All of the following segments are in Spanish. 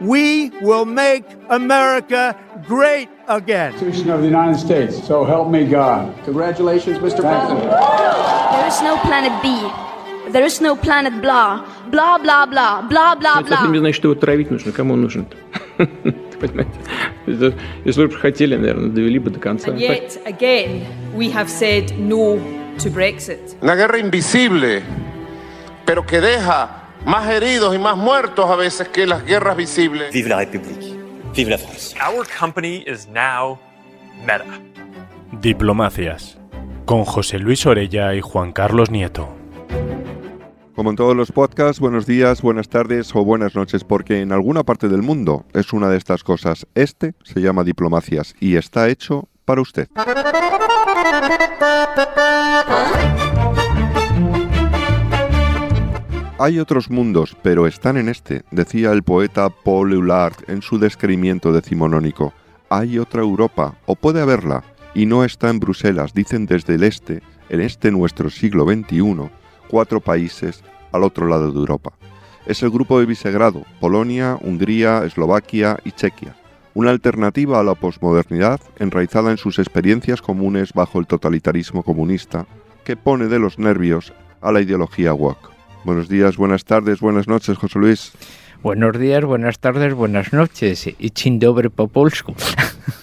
We will make America great again. Constitution of the United States. So help me God. Congratulations, Mr. President. There is no planet B. There is no planet blah. Blah, blah, blah. Blah, blah, blah. Это не значит, что его травить нужно. Кому он нужен-то? Понимаете? Если бы хотели, наверное, довели бы до конца. And yet, again, we have said no to Brexit. Una guerra invisible, pero que deja más heridos y más muertos a veces que las guerras visibles. Vive la République. Vive la France. Our company is now Meta. Diplomacias, con José Luis Orella y Juan Carlos Nieto. Como en todos los podcasts, buenos días, buenas tardes o buenas noches, porque en alguna parte del mundo es una de estas cosas. Este se llama Diplomacias y está hecho para usted. Hay otros mundos, pero están en este, decía el poeta Paul Eluard en su descrimiento decimonónico. Hay otra Europa, o puede haberla, y no está en Bruselas, dicen desde el este, en este nuestro siglo XXI, 4 países al otro lado de Europa. Es el grupo de Visegrado, Polonia, Hungría, Eslovaquia y Chequia. Una alternativa a la posmodernidad enraizada en sus experiencias comunes bajo el totalitarismo comunista, que pone de los nervios a la ideología woke. Buenos días, buenas tardes, buenas noches, José Luis. Buenos días, buenas tardes, buenas noches. Y dzień dobry po polsku.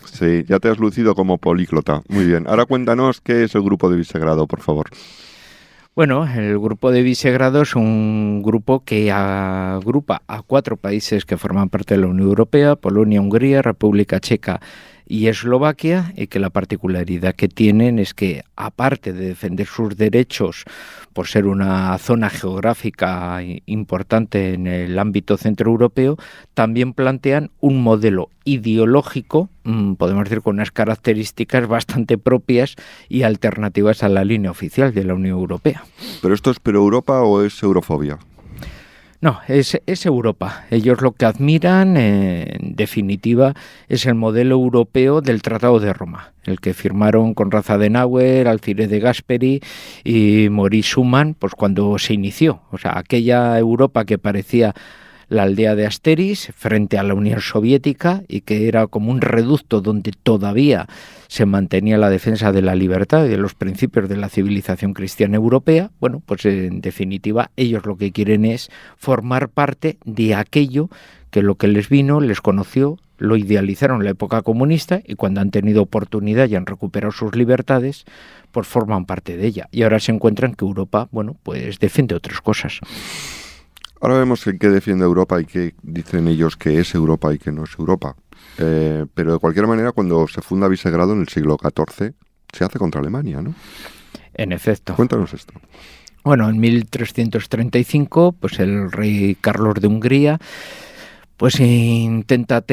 Sí, ya te has lucido como políglota. Muy bien. Ahora cuéntanos qué es el grupo de Visegrado, por favor. Bueno, el grupo de Visegrado es un grupo que agrupa a 4 países que forman parte de la Unión Europea: Polonia, Hungría, República Checa y Eslovaquia, y que la particularidad que tienen es que, aparte de defender sus derechos por ser una zona geográfica importante en el ámbito centroeuropeo, también plantean un modelo ideológico, podemos decir, con unas características bastante propias y alternativas a la línea oficial de la Unión Europea. ¿Pero esto es pro-Europa o es eurofobia? No, es Europa. Ellos lo que admiran, en definitiva, es el modelo europeo del Tratado de Roma, el que firmaron Konrad Adenauer, Alcide de Gasperi y Maurice Schuman, pues cuando se inició. O sea, aquella Europa que parecía la aldea de Asterix frente a la Unión Soviética y que era como un reducto donde todavía se mantenía la defensa de la libertad y de los principios de la civilización cristiana europea. Bueno, pues en definitiva ellos lo que quieren es formar parte de aquello que lo que les vino, les conoció, lo idealizaron en la época comunista, y cuando han tenido oportunidad y han recuperado sus libertades, pues forman parte de ella. Y ahora se encuentran que Europa, bueno, pues defiende otras cosas. Ahora vemos en qué defiende Europa y qué dicen ellos que es Europa y que no es Europa. Pero de cualquier manera, cuando se funda Visegrado en el siglo XIV, se hace contra Alemania, ¿no? En efecto. Cuéntanos esto. Bueno, en 1335, pues el rey Carlos de Hungría pues intenta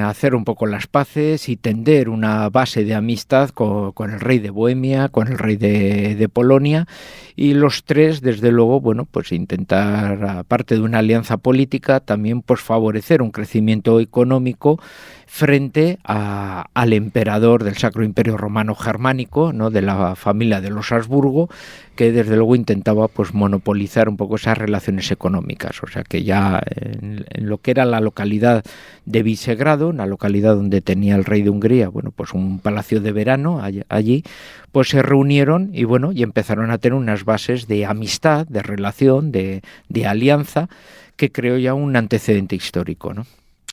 hacer un poco las paces y tender una base de amistad con el rey de Bohemia, con el rey de Polonia, y los tres, desde luego, bueno, pues intentar, aparte de una alianza política, también pues favorecer un crecimiento económico frente al emperador del Sacro Imperio Romano Germánico, ¿no?, de la familia de los Habsburgo, que desde luego intentaba pues monopolizar un poco esas relaciones económicas. O sea que ya en lo que era la localidad de Visegrado, una localidad donde tenía el rey de Hungría, bueno, pues un palacio de verano allí, pues se reunieron y bueno, y empezaron a tener unas bases de amistad, de relación, de alianza, que creó ya un antecedente histórico, ¿no?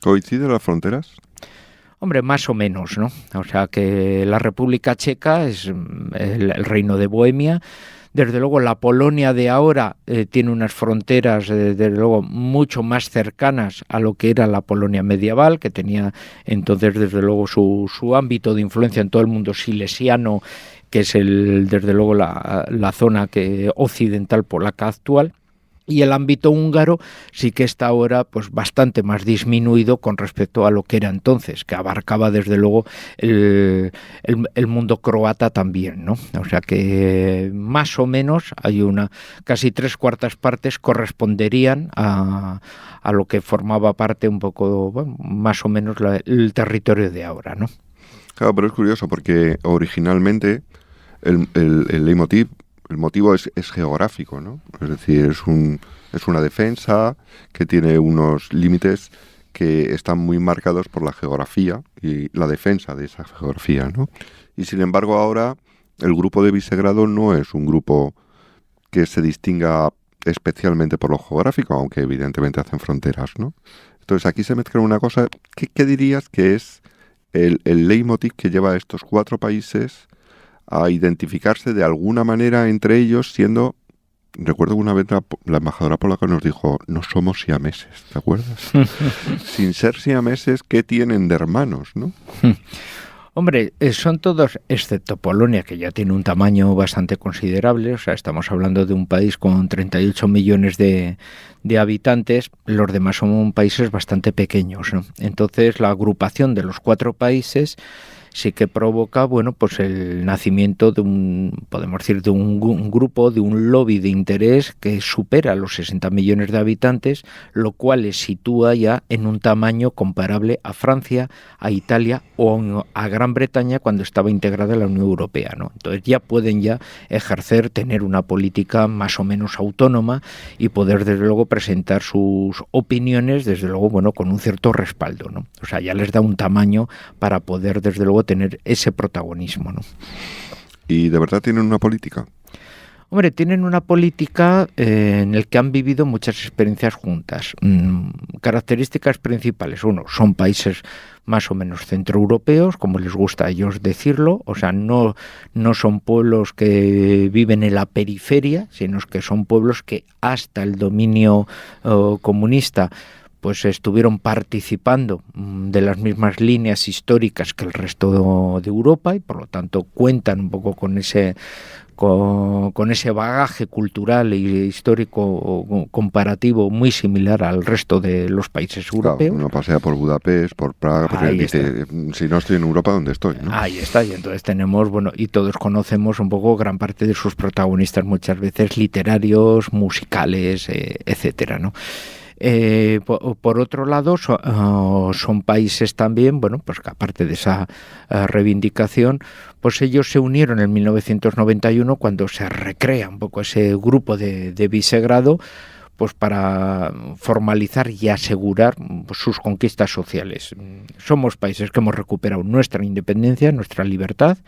¿Coinciden las fronteras? Hombre, más o menos, ¿no? O sea que la República Checa es el reino de Bohemia. Desde luego la Polonia de ahora tiene unas fronteras, desde luego, mucho más cercanas a lo que era la Polonia medieval, que tenía entonces, desde luego, su ámbito de influencia en todo el mundo silesiano, que es desde luego la zona occidental polaca actual. Y el ámbito húngaro sí que está ahora pues bastante más disminuido con respecto a lo que era entonces, que abarcaba desde luego el mundo croata también, ¿no? O sea que más o menos hay casi 3/4 partes corresponderían a lo que formaba parte un poco, bueno, más o menos el territorio de ahora, ¿no? Claro, pero es curioso porque originalmente el leitmotiv, el motivo es geográfico, ¿no? Es decir, es un Es una defensa que tiene unos límites que están muy marcados por la geografía y la defensa de esa geografía, ¿no? Y sin embargo ahora el grupo de Visegrado no es un grupo que se distinga especialmente por lo geográfico, aunque evidentemente hacen fronteras, ¿no? Entonces aquí se mezcla una cosa. ¿Qué dirías que es el leitmotiv que lleva a estos 4 países a identificarse de alguna manera entre ellos, siendo... Recuerdo que una vez la embajadora polaca nos dijo, no somos siameses, ¿te acuerdas? Sin ser siameses, ¿qué tienen de hermanos, no? Hombre, son todos, excepto Polonia, que ya tiene un tamaño bastante considerable, o sea, estamos hablando de un país con 38 millones de habitantes, los demás son países bastante pequeños, ¿no? Entonces, la agrupación de los 4 países sí que provoca, bueno, pues el nacimiento de podemos decir, de un grupo, de un lobby de interés que supera los 60 millones de habitantes, lo cual les sitúa ya en un tamaño comparable a Francia, a Italia o a Gran Bretaña cuando estaba integrada en la Unión Europea, ¿no? Entonces ya pueden ejercer, tener una política más o menos autónoma y poder desde luego presentar sus opiniones, desde luego, bueno, con un cierto respaldo, ¿no? O sea, ya les da un tamaño para poder desde luego tener ese protagonismo, ¿no? ¿Y de verdad tienen una política? Hombre, tienen una política en la que han vivido muchas experiencias juntas. Características principales. Uno, son países más o menos centroeuropeos, como les gusta a ellos decirlo. O sea, no son pueblos que viven en la periferia, sino que son pueblos que hasta el dominio comunista pues estuvieron participando de las mismas líneas históricas que el resto de Europa y por lo tanto cuentan un poco con ese bagaje cultural e histórico comparativo muy similar al resto de los países europeos. Uno pasea por Budapest, por Praga, porque dice, si no estoy en Europa, ¿dónde estoy? ¿No? Ahí está, y entonces tenemos, bueno, y todos conocemos un poco gran parte de sus protagonistas, muchas veces literarios, musicales, etcétera, ¿no? Por otro lado, son países también, bueno, pues que aparte de esa reivindicación, pues ellos se unieron en 1991 cuando se recrea un poco ese grupo de Visegrado, pues para formalizar y asegurar sus conquistas sociales. Somos países que hemos recuperado nuestra independencia, nuestra libertad.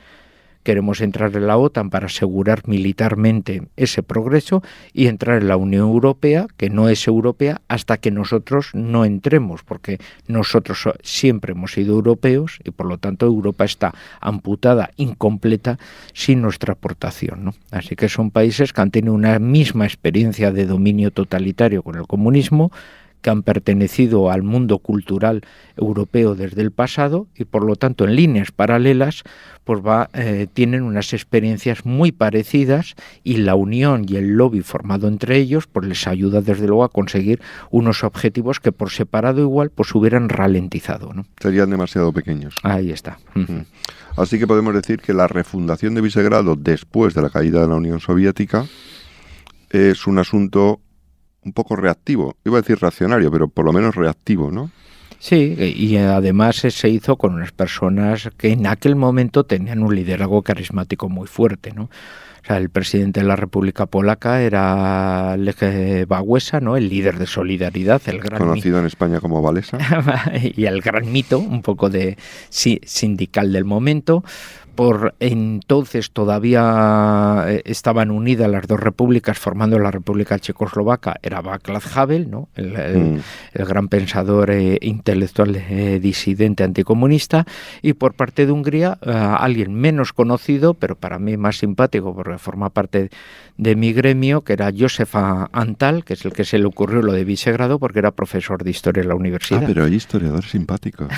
Queremos entrar en la OTAN para asegurar militarmente ese progreso y entrar en la Unión Europea, que no es europea, hasta que nosotros no entremos, porque nosotros siempre hemos sido europeos y por lo tanto Europa está amputada, incompleta, sin nuestra aportación, ¿no? Así que son países que han tenido una misma experiencia de dominio totalitario con el comunismo, que han pertenecido al mundo cultural europeo desde el pasado y por lo tanto en líneas paralelas pues tienen unas experiencias muy parecidas y la unión y el lobby formado entre ellos pues les ayuda desde luego a conseguir unos objetivos que por separado igual pues hubieran ralentizado, ¿no? Serían demasiado pequeños. Ahí está. Así que podemos decir que la refundación de Visegrado después de la caída de la Unión Soviética es un asunto un poco reactivo, iba a decir reaccionario, pero por lo menos reactivo, ¿no? Sí, y además se hizo con unas personas que en aquel momento tenían un liderazgo carismático muy fuerte, ¿no? O sea, el presidente de la República Polaca era Lech Wałęsa, ¿no? El líder de Solidaridad, el gran conocido en España como Walesa. Y el gran mito, un poco de sindical del momento. Por entonces todavía estaban unidas las dos repúblicas formando la República Checoslovaca, era Václav Havel, ¿no? el gran pensador intelectual disidente anticomunista, y por parte de Hungría alguien menos conocido, pero para mí más simpático porque forma parte de mi gremio, que era József Antall, que es el que se le ocurrió lo de Visegrado porque era profesor de historia en la universidad. Ah, pero hay historiadores simpáticos.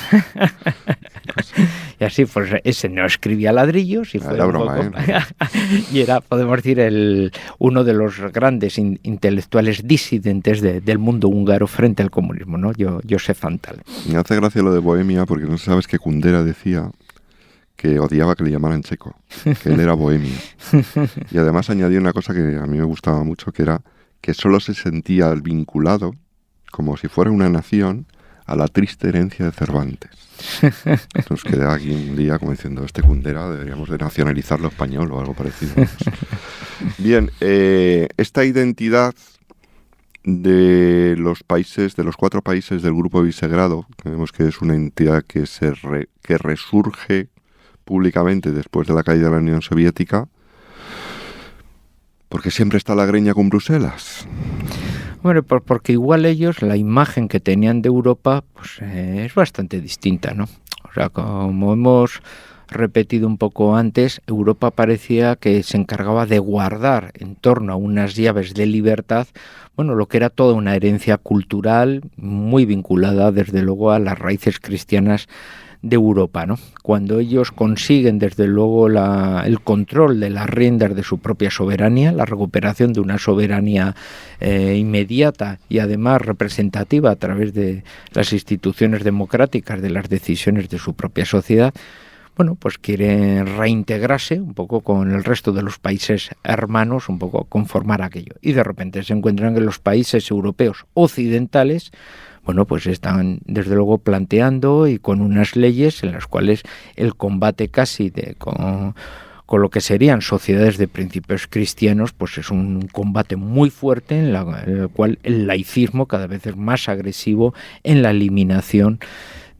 Y así, pues ese no escribía ladrillos y fue era broma, y era, podemos decir, uno de los grandes intelectuales disidentes del mundo húngaro frente al comunismo, ¿no? József Antall. Me hace gracia lo de Bohemia porque no sabes que Kundera decía que odiaba que le llamaran checo, que él era bohemio. Y además añadió una cosa que a mí me gustaba mucho, que era que solo se sentía vinculado, como si fuera una nación, a la triste herencia de Cervantes. Nos queda aquí un día como diciendo, este Kundera deberíamos de nacionalizarlo español o algo parecido. Bien, esta identidad de los países, de los 4 países del Grupo de Visegrado, que vemos que es una entidad que que resurge públicamente después de la caída de la Unión Soviética, porque siempre está la greña con Bruselas. Bueno, porque igual ellos, la imagen que tenían de Europa, pues es bastante distinta, ¿no? O sea, como hemos repetido un poco antes, Europa parecía que se encargaba de guardar en torno a unas llaves de libertad, bueno, lo que era toda una herencia cultural muy vinculada, desde luego, a las raíces cristianas de Europa, ¿no? Cuando ellos consiguen, desde luego, el control de las riendas de su propia soberanía, la recuperación de una soberanía inmediata y además representativa a través de las instituciones democráticas, de las decisiones de su propia sociedad, bueno, pues quieren reintegrarse un poco con el resto de los países hermanos, un poco conformar aquello. Y de repente se encuentran que los países europeos occidentales, bueno, pues están desde luego planteando y con unas leyes en las cuales el combate casi con lo que serían sociedades de principios cristianos, pues es un combate muy fuerte en el cual el laicismo cada vez es más agresivo en la eliminación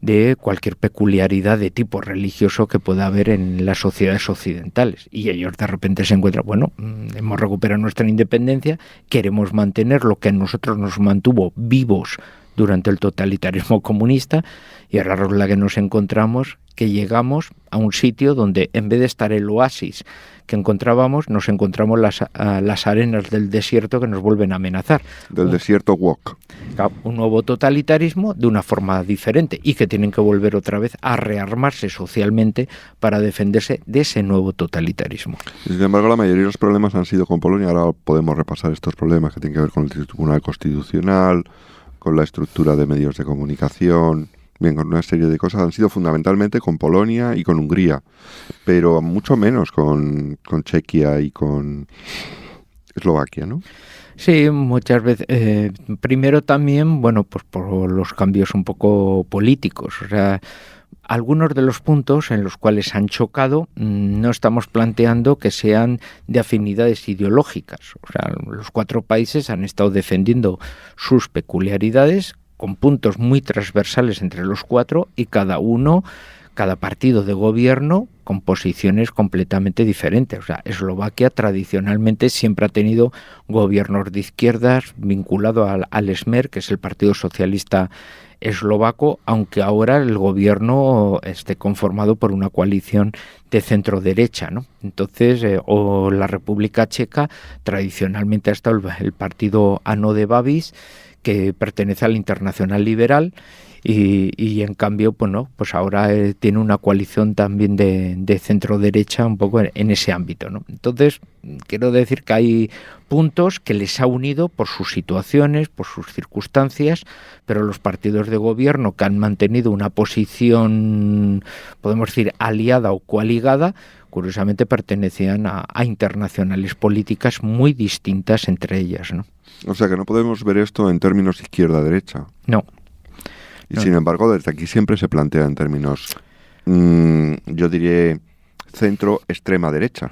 de cualquier peculiaridad de tipo religioso que pueda haber en las sociedades occidentales. Y ellos de repente se encuentran, bueno, hemos recuperado nuestra independencia, queremos mantener lo que a nosotros nos mantuvo vivos durante el totalitarismo comunista, y ahora es la que nos encontramos, que llegamos a un sitio donde en vez de estar el oasis que encontrábamos, nos encontramos las arenas del desierto que nos vuelven a amenazar. Del desierto Wok. Un nuevo totalitarismo de una forma diferente y que tienen que volver otra vez a rearmarse socialmente para defenderse de ese nuevo totalitarismo. Sin embargo, la mayoría de los problemas han sido con Polonia. Ahora podemos repasar estos problemas que tienen que ver con el Tribunal Constitucional, con la estructura de medios de comunicación, bien, con una serie de cosas. Han sido fundamentalmente con Polonia y con Hungría, pero mucho menos con Chequia y con Eslovaquia, ¿no? Sí, muchas veces. Primero también, bueno, pues por los cambios un poco políticos. O sea, algunos de los puntos en los cuales han chocado no estamos planteando que sean de afinidades ideológicas. O sea, los 4 países han estado defendiendo sus peculiaridades con puntos muy transversales entre los 4 y cada partido de gobierno con posiciones completamente diferentes. O sea, Eslovaquia tradicionalmente siempre ha tenido gobiernos de izquierdas vinculado al Smer, que es el Partido Socialista Eslovaco, aunque ahora el gobierno esté conformado por una coalición de centro-derecha, ¿no? Entonces, o la República Checa, tradicionalmente ha estado el partido Ano de Babiš, que pertenece al Internacional Liberal, y en cambio, pues ahora tiene una coalición también de centro-derecha un poco en ese ámbito, ¿no? Entonces, quiero decir que hay puntos que les ha unido por sus situaciones, por sus circunstancias, pero los partidos de gobierno que han mantenido una posición, podemos decir, aliada o coaligada, curiosamente pertenecían a internacionales políticas muy distintas entre ellas, ¿no? O sea que no podemos ver esto en términos izquierda-derecha. No. Y sin embargo, desde aquí siempre se plantea en términos, yo diría, centro-extrema derecha.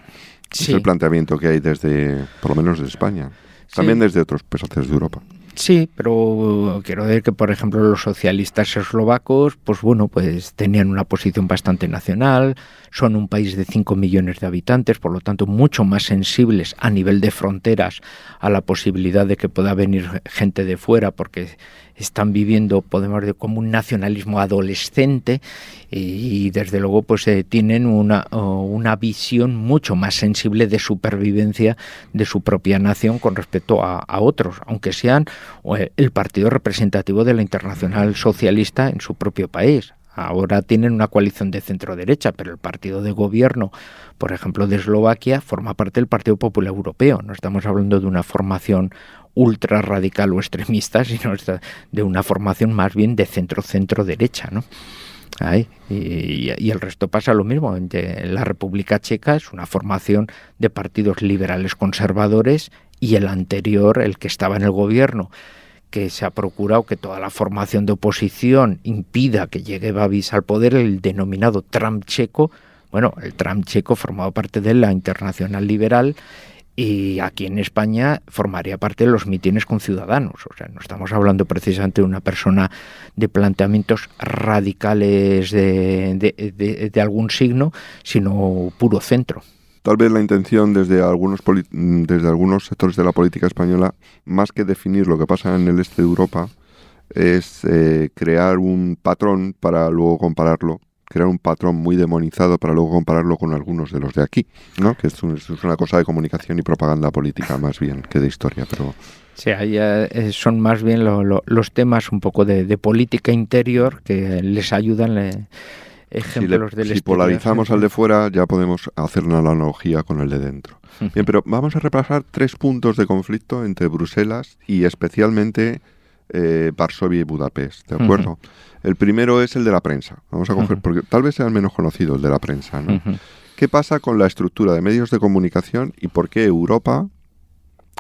Sí. Es el planteamiento que hay desde, por lo menos de España. También desde otros países de Europa. Sí, pero quiero decir que, por ejemplo, los socialistas eslovacos, pues bueno, pues tenían una posición bastante nacional, son un país de 5 millones de habitantes, por lo tanto mucho más sensibles a nivel de fronteras a la posibilidad de que pueda venir gente de fuera, porque están viviendo, podemos decir, como un nacionalismo adolescente, y desde luego pues tienen una visión mucho más sensible de supervivencia de su propia nación con respecto a otros, aunque sean el partido representativo de la Internacional Socialista en su propio país. Ahora tienen una coalición de centro-derecha, pero el partido de gobierno, por ejemplo, de Eslovaquia, forma parte del Partido Popular Europeo. No estamos hablando de una formación ultra radical o extremista, sino de una formación más bien de centro-centro-derecha, ¿no? Y el resto pasa lo mismo. La República Checa es una formación de partidos liberales conservadores, y el anterior, el que estaba en el gobierno, que se ha procurado que toda la formación de oposición impida que llegue Babiš al poder, el denominado Trump checo. Bueno, el Trump checo formaba parte de la Internacional Liberal Y aquí en España formaría parte de los mítines con Ciudadanos. O sea, no estamos hablando precisamente de una persona de planteamientos radicales de algún signo, sino puro centro. Tal vez la intención desde algunos sectores de la política española, más que definir lo que pasa en el este de Europa, es crear un patrón para luego compararlo, crear un patrón muy demonizado para luego compararlo con algunos de los de aquí, ¿no? Que es una cosa de comunicación y propaganda política más bien que de historia, pero... Sí, ahí son más bien los temas un poco de política interior que les ayudan ejemplos del exterior. Si polarizamos al de fuera, ya podemos hacer una analogía con el de dentro. Bien, pero vamos a repasar 3 puntos de conflicto entre Bruselas y especialmente Varsovia y Budapest, ¿de acuerdo? El primero es el de la prensa. Vamos a coger, porque tal vez sea el menos conocido, el de la prensa, ¿no? ¿Qué pasa con la estructura de medios de comunicación y por qué Europa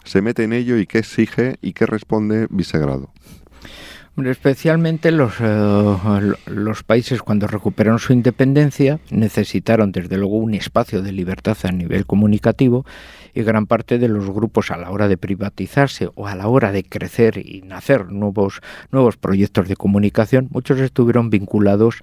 se mete en ello y qué exige y qué responde Visegrado? Especialmente los países, cuando recuperaron su independencia, necesitaron desde luego un espacio de libertad a nivel comunicativo, y gran parte de los grupos, a la hora de privatizarse o a la hora de crecer y nacer nuevos proyectos de comunicación, muchos estuvieron vinculados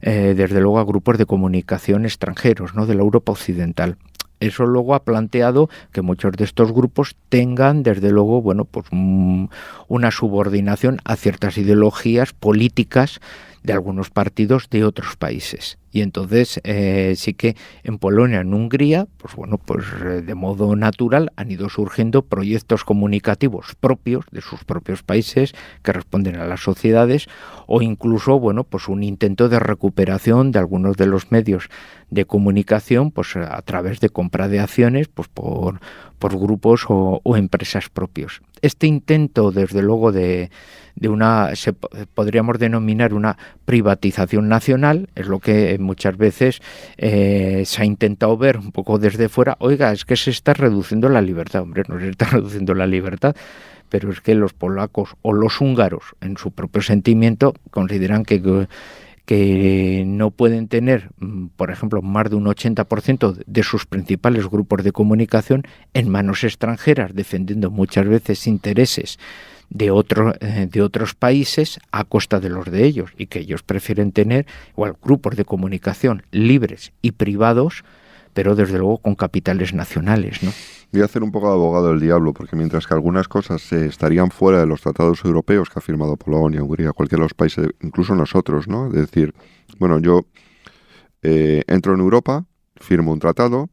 desde luego a grupos de comunicación extranjeros, ¿no?, de la Europa occidental. Eso luego ha planteado que muchos de estos grupos tengan, desde luego, bueno, pues una subordinación a ciertas ideologías políticas de algunos partidos de otros países. Y entonces sí que en Polonia, en Hungría, pues bueno, pues de modo natural han ido surgiendo proyectos comunicativos propios de sus propios países que responden a las sociedades, o incluso, bueno, pues un intento de recuperación de algunos de los medios de comunicación, pues a través de compra de acciones, pues por grupos o empresas propios. Este intento, desde luego, de una, podríamos denominar una privatización nacional, es lo que muchas veces se ha intentado ver un poco desde fuera. Oiga, es que se está reduciendo la libertad. Hombre, no se está reduciendo la libertad, pero es que los polacos o los húngaros, en su propio sentimiento, consideran que no pueden tener, por ejemplo, más de un 80% de sus principales grupos de comunicación en manos extranjeras, defendiendo muchas veces intereses de otros países a costa de los de ellos, y que ellos prefieren tener igual grupos de comunicación libres y privados, pero desde luego con capitales nacionales, ¿no? Voy a hacer un poco de abogado del diablo, porque mientras que algunas cosas estarían fuera de los tratados europeos que ha firmado Polonia, Hungría, cualquiera de los países, incluso nosotros, ¿no? Es decir, bueno, yo entro en Europa, firmo un tratado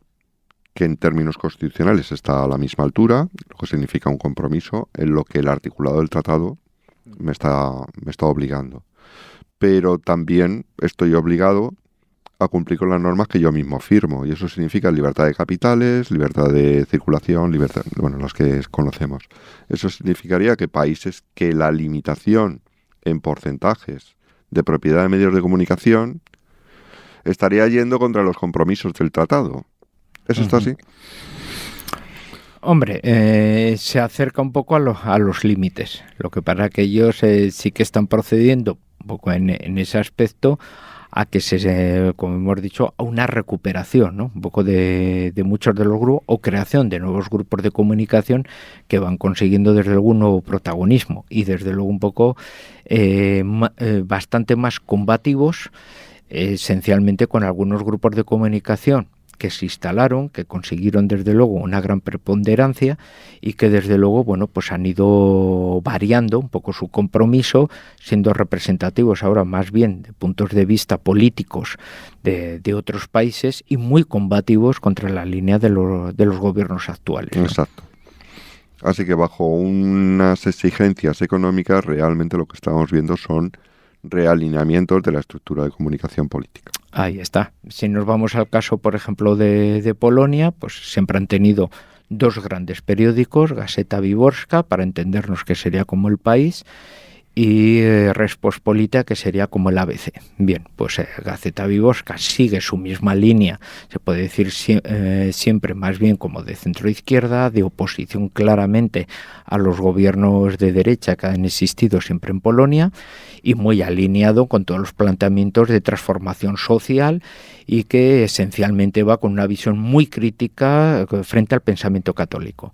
que en términos constitucionales está a la misma altura, lo que significa un compromiso en lo que el articulado del tratado me está obligando. Pero también estoy obligado a cumplir con las normas que yo mismo firmo, y eso significa libertad de capitales, libertad de circulación, libertad, bueno, las que conocemos. Eso significaría que países que la limitación en porcentajes de propiedad de medios de comunicación estaría yendo contra los compromisos del tratado. ¿Eso está así? Hombre, se acerca un poco a los límites. Lo que pasa que ellos sí que están procediendo un poco en ese aspecto a que como hemos dicho, a una recuperación, ¿no?, un poco de muchos de los grupos, o creación de nuevos grupos de comunicación que van consiguiendo desde luego un nuevo protagonismo, y desde luego un poco bastante más combativos, esencialmente con algunos grupos de comunicación que se instalaron, que consiguieron desde luego una gran preponderancia, y que desde luego, bueno, pues han ido variando un poco su compromiso, siendo representativos ahora más bien de puntos de vista políticos de otros países, y muy combativos contra la línea de los gobiernos actuales, ¿no? Exacto. Así que bajo unas exigencias económicas, realmente lo que estamos viendo son realineamientos de la estructura de comunicación política. Ahí está. Si nos vamos al caso, por ejemplo, de Polonia, pues siempre han tenido 2 grandes periódicos, Gazeta Wyborcza, para entendernos que sería como El País, y Respospolita, que sería como el ABC. Bien, pues Gaceta Wyborcza sigue su misma línea, se puede decir siempre más bien como de centro-izquierda, de oposición claramente a los gobiernos de derecha que han existido siempre en Polonia, y muy alineado con todos los planteamientos de transformación social, y que esencialmente va con una visión muy crítica frente al pensamiento católico.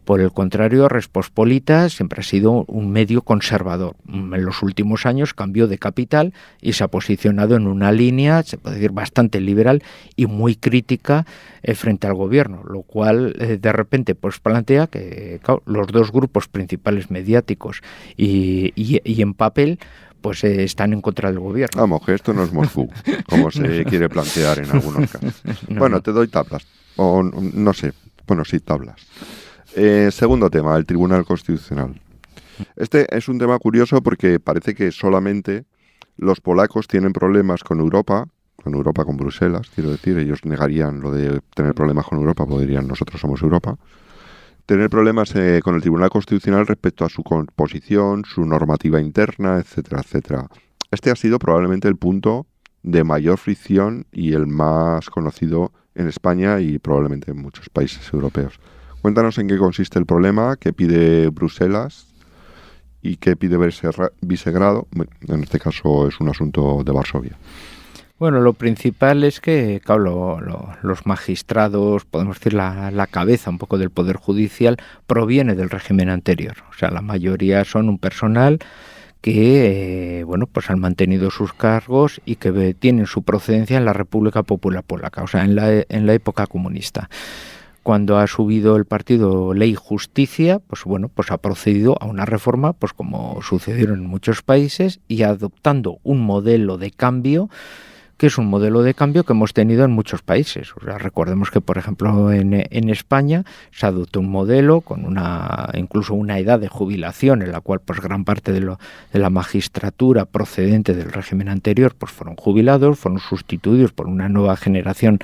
Por el contrario, Respospolita siempre ha sido un medio conservador. En los últimos años cambió de capital y se ha posicionado en una línea, se puede decir, bastante liberal y muy crítica frente al gobierno, lo cual de repente pues plantea que claro, los dos grupos principales mediáticos y en papel pues están en contra del gobierno. Vamos, que esto no es Moscú, como se quiere plantear en algunos casos. Bueno, te doy tablas, o no sé, bueno, sí, tablas. Segundo tema, el Tribunal Constitucional. Este es un tema curioso porque parece que solamente los polacos tienen problemas con Europa, con Bruselas, quiero decir, ellos negarían lo de tener problemas con Europa, porque dirían nosotros somos Europa. Tener problemas con el Tribunal Constitucional respecto a su composición, su normativa interna, etcétera, etcétera. Este ha sido probablemente el punto de mayor fricción y el más conocido en España y probablemente en muchos países europeos. Cuéntanos en qué consiste el problema, qué pide Bruselas y qué pide Visegrado. En este caso es un asunto de Varsovia. Bueno, lo principal es que, claro, los magistrados, podemos decir la cabeza un poco del Poder Judicial, proviene del régimen anterior. O sea, la mayoría son un personal que, pues han mantenido sus cargos y que tienen su procedencia en la República Popular Polaca, o sea, en la época comunista. Cuando ha subido el partido Ley y Justicia, pues ha procedido a una reforma, pues como sucedieron en muchos países, y adoptando un modelo de cambio, que es un modelo de cambio que hemos tenido en muchos países. O sea, recordemos que, por ejemplo, en España se adoptó un modelo con incluso una edad de jubilación en la cual pues gran parte de la magistratura procedente del régimen anterior pues fueron jubilados, fueron sustituidos por una nueva generación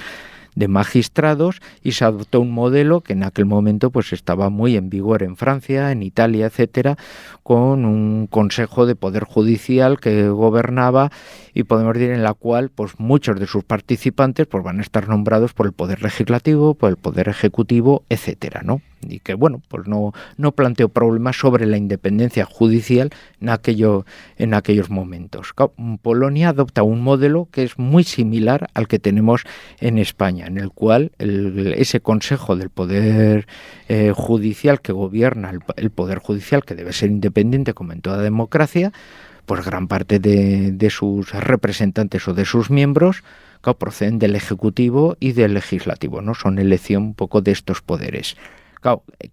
de magistrados, y se adoptó un modelo que en aquel momento pues estaba muy en vigor en Francia, en Italia, etcétera, con un consejo de poder judicial que gobernaba, y podemos decir en la cual pues muchos de sus participantes pues van a estar nombrados por el poder legislativo, por el poder ejecutivo, etcétera, ¿no? Y que pues no planteó problemas sobre la independencia judicial en aquellos momentos. Polonia adopta un modelo que es muy similar al que tenemos en España, en el cual ese consejo del poder judicial que gobierna el poder judicial, que debe ser independiente como en toda democracia, pues gran parte de sus representantes o de sus miembros proceden del ejecutivo y del legislativo, ¿no? Son elección un poco de estos poderes.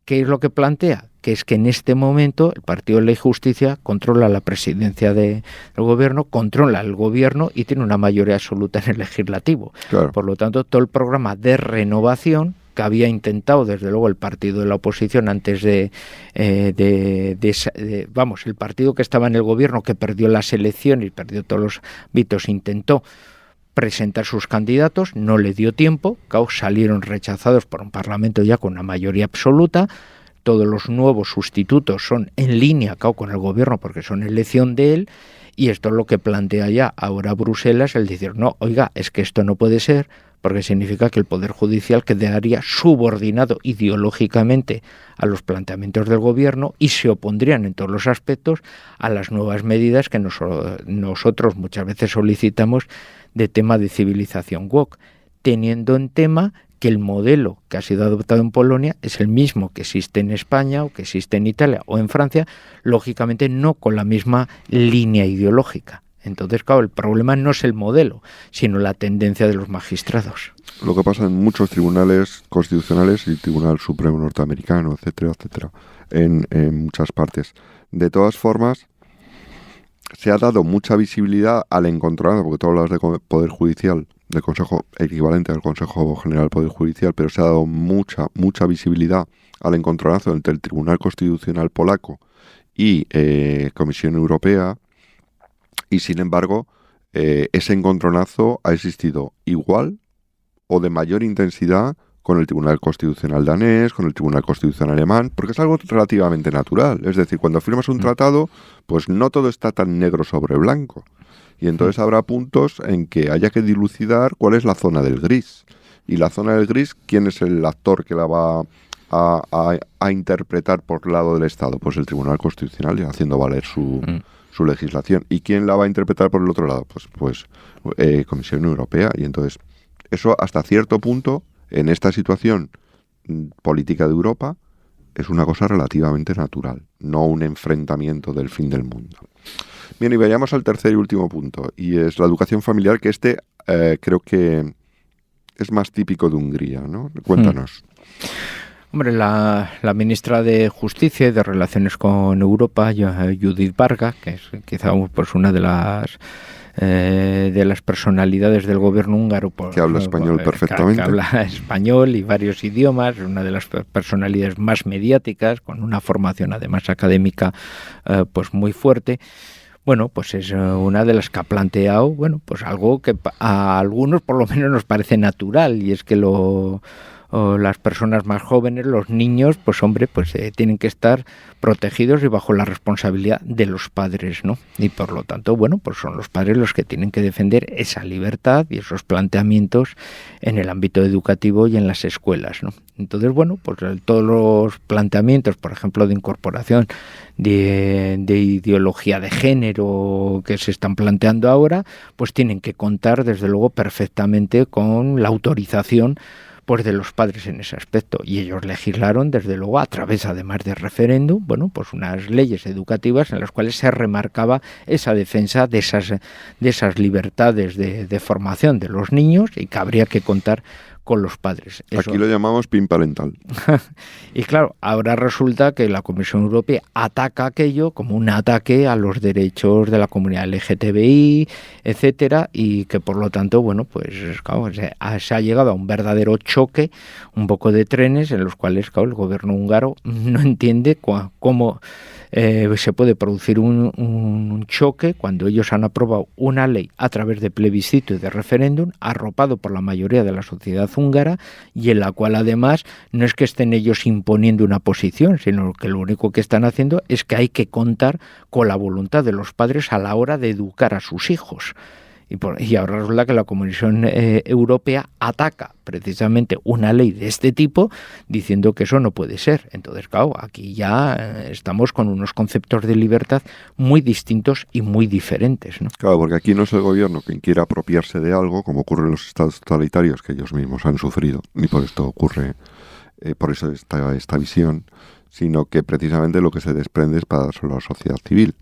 ¿Qué es lo que plantea? Que es que en este momento el Partido Ley y Justicia controla la presidencia del gobierno, controla el gobierno y tiene una mayoría absoluta en el legislativo. Claro. Por lo tanto, todo el programa de renovación que había intentado desde luego el partido de la oposición antes el partido que estaba en el gobierno, que perdió las elecciones y perdió todos los ámbitos, intentó presentar sus candidatos, no le dio tiempo, salieron rechazados por un parlamento ya con una mayoría absoluta. Todos los nuevos sustitutos son en línea con el gobierno porque son elección de él, y esto es lo que plantea ya ahora Bruselas, el decir, no, oiga, es que esto no puede ser, porque significa que el Poder Judicial quedaría subordinado ideológicamente a los planteamientos del gobierno y se opondrían en todos los aspectos a las nuevas medidas que nosotros muchas veces solicitamos de tema de civilización woke, teniendo en tema que el modelo que ha sido adoptado en Polonia es el mismo que existe en España o que existe en Italia o en Francia, lógicamente no con la misma línea ideológica. Entonces, claro, el problema no es el modelo, sino la tendencia de los magistrados. Lo que pasa en muchos tribunales constitucionales y el Tribunal Supremo norteamericano, etcétera, etcétera, en muchas partes. De todas formas, se ha dado mucha visibilidad al encontronazo, porque tú hablas de Poder Judicial, del Consejo equivalente al Consejo General del Poder Judicial, pero se ha dado mucha visibilidad al encontronazo entre el Tribunal Constitucional polaco y Comisión Europea, y sin embargo ese encontronazo ha existido igual o de mayor intensidad con el Tribunal Constitucional danés, con el Tribunal Constitucional alemán, porque es algo relativamente natural. Es decir, cuando firmas un tratado, pues no todo está tan negro sobre blanco. Y entonces habrá puntos en que haya que dilucidar cuál es la zona del gris. Y la zona del gris, ¿quién es el actor que la va a interpretar por el lado del Estado? Pues el Tribunal Constitucional, haciendo valer su legislación. ¿Y quién la va a interpretar por el otro lado? Pues Comisión Europea. Y entonces, eso hasta cierto punto, en esta situación política de Europa, es una cosa relativamente natural, no un enfrentamiento del fin del mundo. Bien, y vayamos al tercer y último punto, y es la educación familiar, que creo que es más típico de Hungría, ¿no? Cuéntanos. Hombre, la ministra de Justicia y de Relaciones con Europa, Judith Varga, que es quizá pues una de las personalidades del gobierno húngaro, que habla español perfectamente. Que habla español y varios idiomas, una de las personalidades más mediáticas, con una formación además académica pues muy fuerte. Bueno, pues es una de las que ha planteado, bueno, pues algo que a algunos por lo menos nos parece natural, y es que las personas más jóvenes, los niños, pues hombre, pues tienen que estar protegidos y bajo la responsabilidad de los padres, ¿no? Y por lo tanto, bueno, pues son los padres los que tienen que defender esa libertad y esos planteamientos en el ámbito educativo y en las escuelas, ¿no? Entonces, bueno, pues todos los planteamientos, por ejemplo, de incorporación de ideología de género que se están planteando ahora, pues tienen que contar, desde luego, perfectamente con la autorización pues de los padres en ese aspecto, y ellos legislaron desde luego a través, además de referéndum, bueno, pues unas leyes educativas en las cuales se remarcaba esa defensa de esas libertades de formación de los niños, y que habría que contar con los padres. Eso. Aquí lo llamamos PIN parental. Y claro, ahora resulta que la Comisión Europea ataca aquello como un ataque a los derechos de la comunidad LGTBI, etcétera, y que por lo tanto, bueno, pues claro, se ha llegado a un verdadero choque, un poco de trenes, en los cuales, claro, el gobierno húngaro no entiende cómo se puede producir un choque cuando ellos han aprobado una ley a través de plebiscito y de referéndum, arropado por la mayoría de la sociedad húngara, y en la cual además no es que estén ellos imponiendo una posición, sino que lo único que están haciendo es que hay que contar con la voluntad de los padres a la hora de educar a sus hijos. Y ahora resulta que la Comisión Europea ataca precisamente una ley de este tipo, diciendo que eso no puede ser. Entonces, claro, aquí ya estamos con unos conceptos de libertad muy distintos y muy diferentes, ¿no? Claro, porque aquí no es el gobierno quien quiera apropiarse de algo, como ocurre en los estados totalitarios que ellos mismos han sufrido, y por esto ocurre, por eso esta visión, sino que precisamente lo que se desprende es para dárselo a la sociedad civil.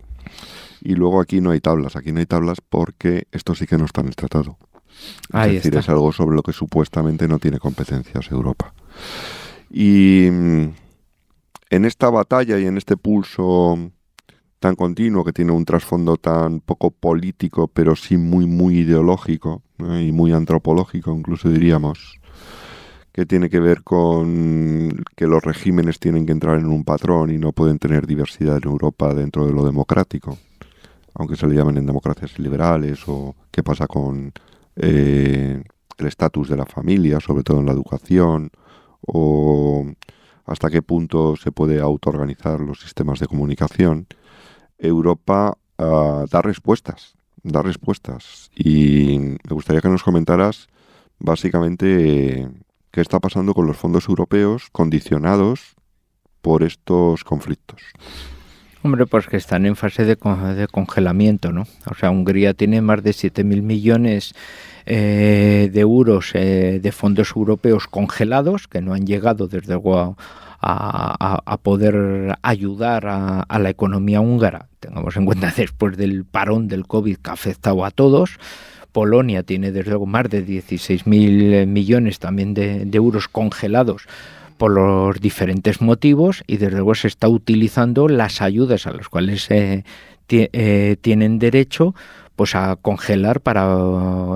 Y luego aquí no hay tablas porque esto sí que no está en el tratado. Es decir, es algo sobre lo que supuestamente no tiene competencias Europa. Y en esta batalla y en este pulso tan continuo, que tiene un trasfondo tan poco político, pero sí muy, muy ideológico, y muy antropológico, incluso diríamos, que tiene que ver con que los regímenes tienen que entrar en un patrón y no pueden tener diversidad en Europa dentro de lo democrático, aunque se le llamen en democracias liberales, o qué pasa con el estatus de la familia, sobre todo en la educación, o hasta qué punto se puede autoorganizar los sistemas de comunicación. Europa da respuestas, y me gustaría que nos comentaras básicamente qué está pasando con los fondos europeos condicionados por estos conflictos. Hombre, pues que están en fase de congelamiento, ¿no? O sea, Hungría tiene más de 7.000 millones de euros de fondos europeos congelados, que no han llegado desde luego a poder ayudar a la economía húngara. Tengamos en cuenta, después del parón del COVID que ha afectado a todos, Polonia tiene desde luego más de 16.000 millones también de euros congelados por los diferentes motivos, y desde luego se está utilizando las ayudas a las cuales tienen derecho pues a congelar para,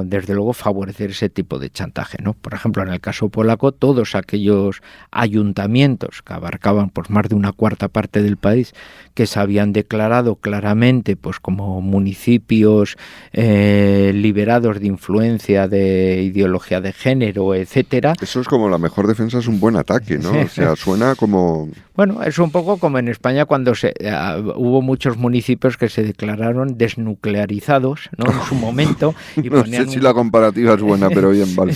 desde luego, favorecer ese tipo de chantaje, ¿no? Por ejemplo, en el caso polaco, todos aquellos ayuntamientos que abarcaban pues más de una cuarta parte del país, que se habían declarado claramente pues como municipios liberados de influencia de ideología de género, etcétera. Eso es como la mejor defensa es un buen ataque, ¿no? O sea, suena como... Bueno, es un poco como en España cuando hubo muchos municipios que se declararon desnuclearizados, ¿no? En su momento. Y no sé si la comparativa es buena, pero bien, vale.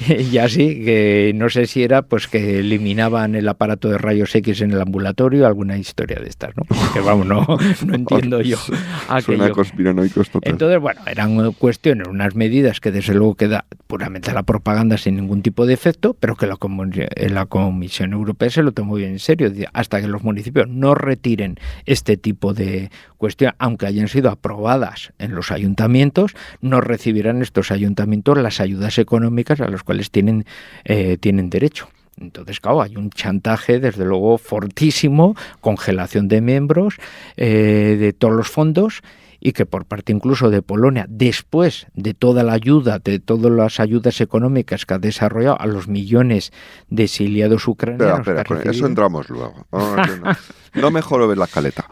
Y así, que no sé si era pues que eliminaban el aparato de rayos X en el ambulatorio, alguna historia de estas, ¿no? Que vamos, no entiendo yo aquello. Suena conspiranoicos total. Entonces, bueno, eran cuestiones, unas medidas que desde luego queda puramente a la propaganda sin ningún tipo de efecto, pero que la Comisión Europea se lo tomó bien en serio. Hasta que los municipios no retiren este tipo de cuestiones, aunque hayan sido aprobadas en los ayuntamientos, no recibirán estos ayuntamientos las ayudas económicas a las cuales tienen derecho. Entonces, claro, hay un chantaje, desde luego, fortísimo, congelación de miembros de todos los fondos, y que por parte incluso de Polonia, después de toda la ayuda, de todas las ayudas económicas que ha desarrollado a los millones de exiliados ucranianos... Espera, con eso entramos luego. No mejoro ver la escaleta.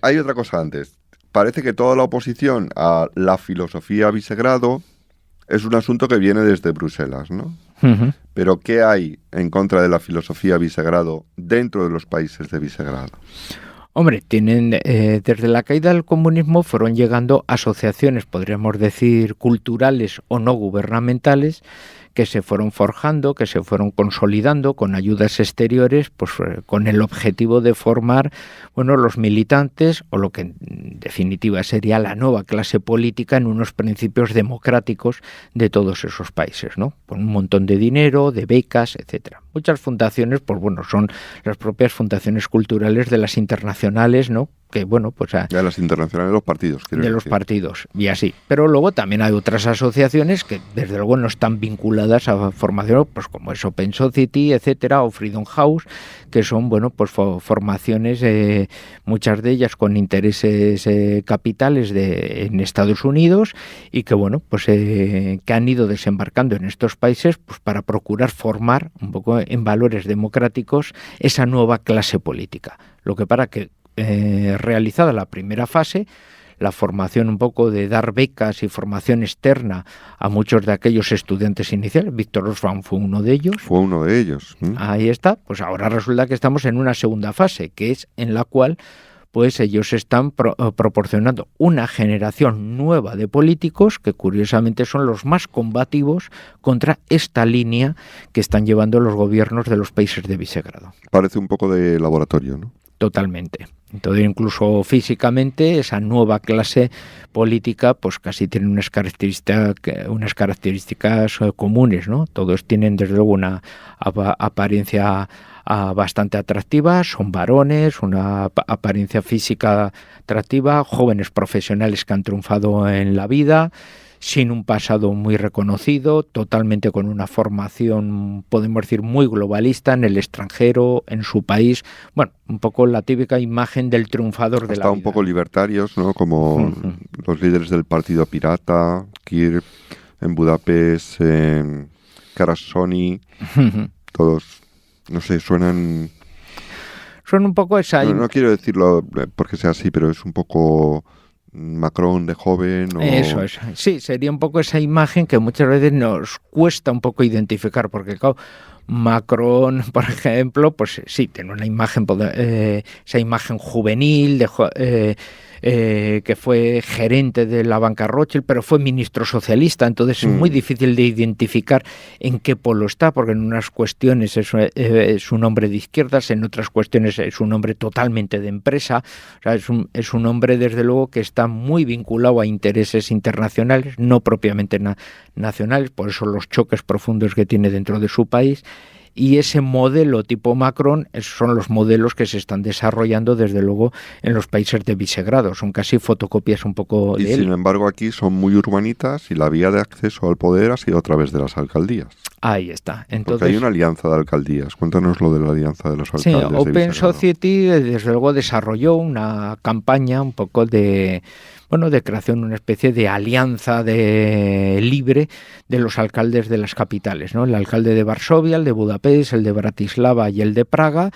Hay otra cosa antes. Parece que toda la oposición a la filosofía Visegrado es un asunto que viene desde Bruselas, ¿no? Uh-huh. Pero ¿qué hay en contra de la filosofía Visegrado dentro de los países de Visegrado? Hombre, desde la caída del comunismo fueron llegando asociaciones, podríamos decir, culturales o no gubernamentales, que se fueron forjando, que se fueron consolidando con ayudas exteriores, pues con el objetivo de formar, bueno, los militantes o lo que en definitiva sería la nueva clase política en unos principios democráticos de todos esos países, ¿no? Con un montón de dinero, de becas, etcétera. Muchas fundaciones, pues bueno, son las propias fundaciones culturales de las internacionales, ¿no? Que bueno, pues de las internacionales de los partidos, de los partidos y así. Pero luego también hay otras asociaciones que desde luego no están vinculadas a formación, pues como es Open Society, etcétera, o Freedom House, que son bueno, pues formaciones, muchas de ellas con intereses capitales en Estados Unidos, y que bueno, pues que han ido desembarcando en estos países, pues para procurar formar un poco en valores democráticos esa nueva clase política. Lo que para que realizada la primera fase, la formación un poco de dar becas y formación externa a muchos de aquellos estudiantes iniciales. Víctor Orbán fue uno de ellos. Ahí está. Pues ahora resulta que estamos en una segunda fase, que es en la cual pues ellos están proporcionando una generación nueva de políticos que curiosamente son los más combativos contra esta línea que están llevando los gobiernos de los países de Visegrado. Parece un poco de laboratorio, ¿no? Totalmente. Entonces, incluso físicamente, esa nueva clase política, pues casi tiene unas características comunes, ¿no? Todos tienen, desde luego, una apariencia bastante atractiva, son varones, una apariencia física atractiva, jóvenes profesionales que han triunfado en la vida, sin un pasado muy reconocido, totalmente con una formación, podemos decir, muy globalista en el extranjero, en su país. Bueno, un poco la típica imagen del triunfador de la vida. Un poco libertarios, ¿no? Como los líderes del Partido Pirata, Kirk, en Budapest, Karasony, todos, no sé, suenan... Son un poco esa... No quiero decirlo porque sea así, pero es un poco... Macron de joven o... Eso es, sí, sería un poco esa imagen que muchas veces nos cuesta un poco identificar, porque claro, Macron, por ejemplo, pues sí, tiene una imagen, esa imagen juvenil, que fue gerente de la banca Rothschild, pero fue ministro socialista, entonces es muy difícil de identificar en qué polo está, porque en unas cuestiones es un hombre de izquierdas, en otras cuestiones es un hombre totalmente de empresa, o sea, es un hombre desde luego que está muy vinculado a intereses internacionales, no propiamente nacionales, por eso los choques profundos que tiene dentro de su país. Y ese modelo tipo Macron son los modelos que se están desarrollando desde luego en los países de Visegrado, son casi fotocopias un poco de él. Y sin embargo aquí son muy urbanitas y la vía de acceso al poder ha sido a través de las alcaldías. Ahí está. Entonces, porque hay una alianza de alcaldías. Cuéntanos lo de la alianza de los sí, alcaldes. de Open Visegrado. Society desde luego desarrolló una campaña un poco de creación de una especie de alianza libre de los alcaldes de las capitales, ¿no? El alcalde de Varsovia, el de Budapest, el de Bratislava y el de Praga,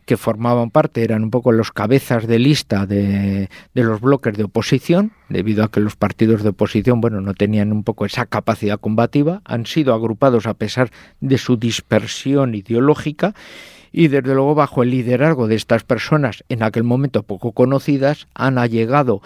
que formaban parte, eran un poco los cabezas de lista de los bloques de oposición, debido a que los partidos de oposición, no tenían un poco esa capacidad combativa, han sido agrupados a pesar de su dispersión ideológica, y desde luego bajo el liderazgo de estas personas, en aquel momento poco conocidas, han llegado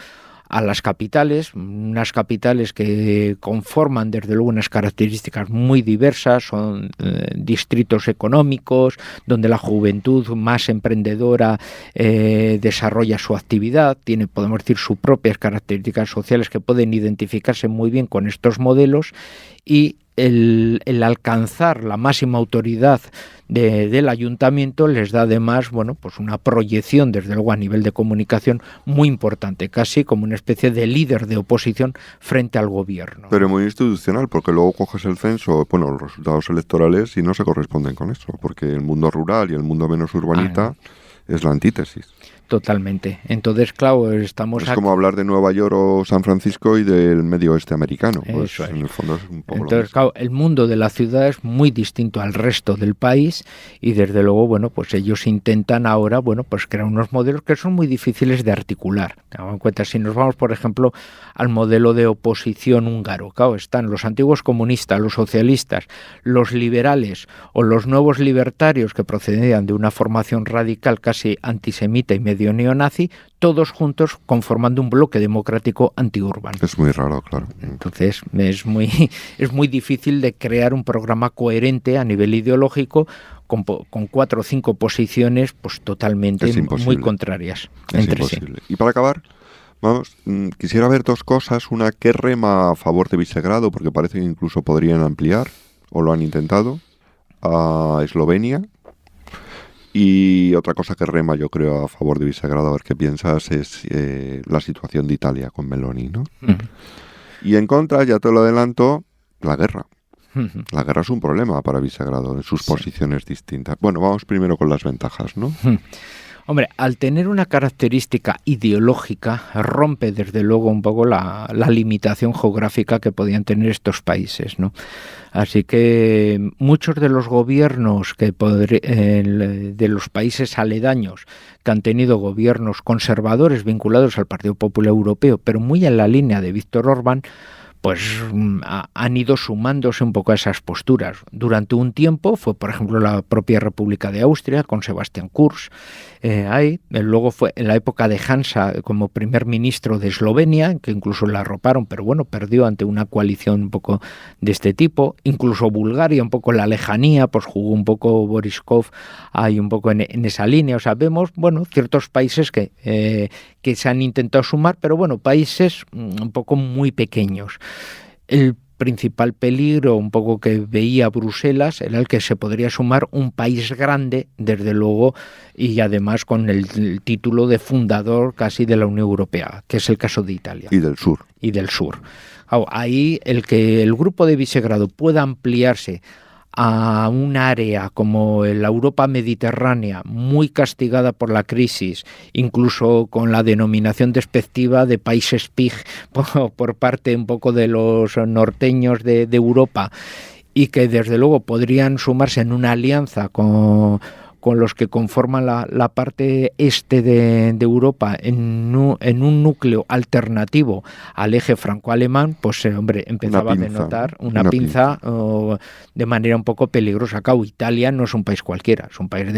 a las capitales, unas capitales que conforman desde luego unas características muy diversas, son distritos económicos donde la juventud más emprendedora desarrolla su actividad, tiene, podemos decir, sus propias características sociales que pueden identificarse muy bien con estos modelos, y el alcanzar la máxima autoridad del ayuntamiento les da además una proyección desde luego a nivel de comunicación muy importante, casi como una especie de líder de oposición frente al gobierno. Pero muy institucional, porque luego coges el censo, los resultados electorales, y no se corresponden con eso, porque el mundo rural y el mundo menos urbanita es la antítesis. Totalmente. Entonces, claro, estamos... Es como hablar de Nueva York o San Francisco y del medio oeste americano. Pues Eso es. En el fondo es un poco Entonces, lo mismo. claro, el mundo de la ciudad es muy distinto al resto del país, y desde luego, ellos intentan ahora, crear unos modelos que son muy difíciles de articular. Tengan en cuenta, si nos vamos, por ejemplo, al modelo de oposición húngaro, claro, están los antiguos comunistas, los socialistas, los liberales o los nuevos libertarios que procedían de una formación radical casi antisemita y medio neonazi, todos juntos conformando un bloque democrático antiurbano. Es muy raro, claro. Entonces es muy difícil de crear un programa coherente a nivel ideológico con 4 o 5 posiciones totalmente muy contrarias entre sí. Y para acabar, quisiera ver 2 cosas. Una, que rema a favor de Visegrado, porque parece que incluso podrían ampliar, o lo han intentado, a Eslovenia. Y otra cosa que rema, yo creo, a favor de Visegrado, a ver qué piensas, es la situación de Italia con Meloni, ¿no? Uh-huh. Y en contra, ya te lo adelanto, la guerra. Uh-huh. La guerra es un problema para Visegrado, en sus posiciones distintas. Bueno, vamos primero con las ventajas, ¿no? Uh-huh. Hombre, al tener una característica ideológica, rompe desde luego un poco la limitación geográfica que podían tener estos países, ¿no? Así que muchos de los gobiernos de los países aledaños, que han tenido gobiernos conservadores vinculados al Partido Popular Europeo, pero muy en la línea de Víctor Orbán, pues han ido sumándose un poco a esas posturas. Durante un tiempo fue, por ejemplo, la propia República de Austria con Sebastian Kurz. Luego fue en la época de Hansa como primer ministro de Eslovenia, que incluso la arroparon, pero perdió ante una coalición un poco de este tipo. Incluso Bulgaria, un poco la lejanía, pues jugó un poco Borisov ahí un poco en esa línea. O sea, vemos, ciertos países que se han intentado sumar, pero países un poco muy pequeños. El principal peligro un poco que veía Bruselas era el que se podría sumar un país grande, desde luego, y además con el título de fundador casi de la Unión Europea, que es el caso de Italia. Y del sur. Ahí el que el grupo de Visegrado pueda ampliarse a un área como la Europa mediterránea, muy castigada por la crisis, incluso con la denominación despectiva de países PIG por parte un poco de los norteños de Europa, y que desde luego podrían sumarse en una alianza con los que conforman la parte este de Europa en un núcleo alternativo al eje franco-alemán, pues empezaba a denotar una pinza de manera un poco peligrosa. Claro, Italia no es un país cualquiera, es un país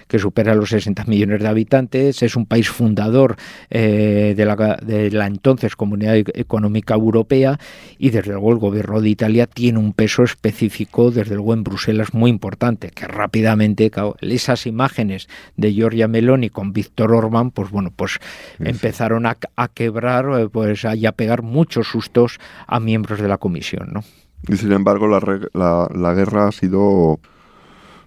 que supera los 60 millones de habitantes, es un país fundador de la entonces Comunidad Económica Europea, y desde luego el gobierno de Italia tiene un peso específico, desde luego en Bruselas, muy importante, que rápidamente, claro, esas imágenes de Giorgia Meloni con Víctor Orbán, pues empezaron a quebrar, y a pegar muchos sustos a miembros de la comisión, ¿no? Y sin embargo la guerra ha sido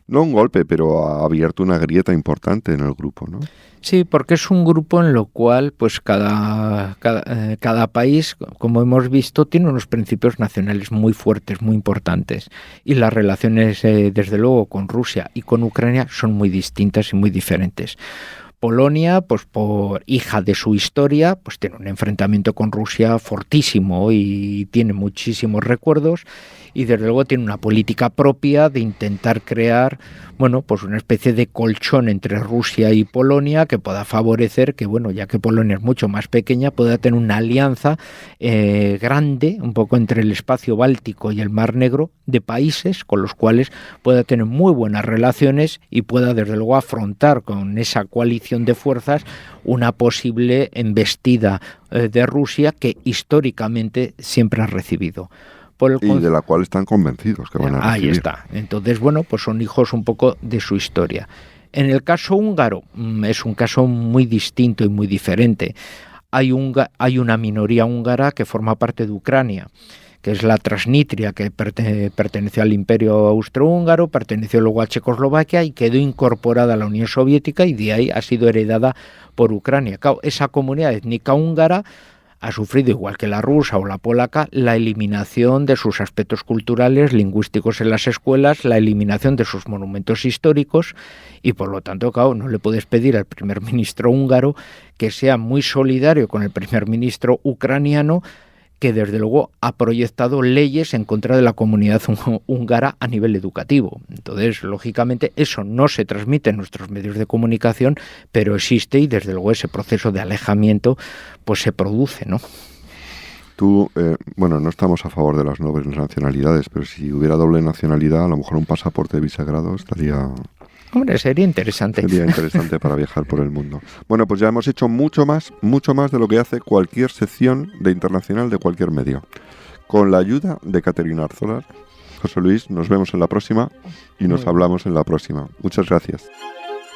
No un golpe, pero ha abierto una grieta importante en el grupo, ¿no? Sí, porque es un grupo en lo cual pues cada país, como hemos visto, tiene unos principios nacionales muy fuertes, muy importantes. Y las relaciones, desde luego, con Rusia y con Ucrania son muy distintas y muy diferentes. Polonia, pues por hija de su historia, pues tiene un enfrentamiento con Rusia fortísimo y tiene muchísimos recuerdos, y desde luego tiene una política propia de intentar crear, bueno, pues una especie de colchón entre Rusia y Polonia que pueda favorecer que, bueno, ya que Polonia es mucho más pequeña, pueda tener una alianza grande, un poco entre el espacio báltico y el Mar Negro, de países con los cuales pueda tener muy buenas relaciones y pueda desde luego afrontar con esa coalición de fuerzas una posible embestida de Rusia que históricamente siempre ha recibido. Y de la cual están convencidos que van a recibir. Ahí está. Entonces, bueno, pues son hijos un poco de su historia. En el caso húngaro es un caso muy distinto y muy diferente. Hay una minoría húngara que forma parte de Ucrania, que es la Transnistria, que perteneció al Imperio Austrohúngaro, perteneció luego a Checoslovaquia y quedó incorporada a la Unión Soviética, y de ahí ha sido heredada por Ucrania. Claro, esa comunidad étnica húngara ha sufrido, igual que la rusa o la polaca, la eliminación de sus aspectos culturales, lingüísticos en las escuelas, la eliminación de sus monumentos históricos, y por lo tanto, claro, no le puedes pedir al primer ministro húngaro que sea muy solidario con el primer ministro ucraniano, que desde luego ha proyectado leyes en contra de la comunidad húngara a nivel educativo. Entonces, lógicamente, eso no se transmite en nuestros medios de comunicación, pero existe, y desde luego ese proceso de alejamiento pues se produce, ¿no? Tú, bueno, no estamos a favor de las dobles nacionalidades, pero si hubiera doble nacionalidad, a lo mejor un pasaporte de bisagrado estaría... Hombre, sería interesante. Sería interesante para viajar por el mundo. Bueno, pues ya hemos hecho mucho más de lo que hace cualquier sección de internacional de cualquier medio. Con la ayuda de Caterina Arzola. José Luis, nos vemos en la próxima y nos hablamos en la próxima. Muchas gracias.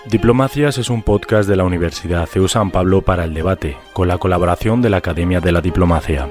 Diplomacias es un podcast de la Universidad CEU San Pablo para el debate, con la colaboración de la Academia de la Diplomacia.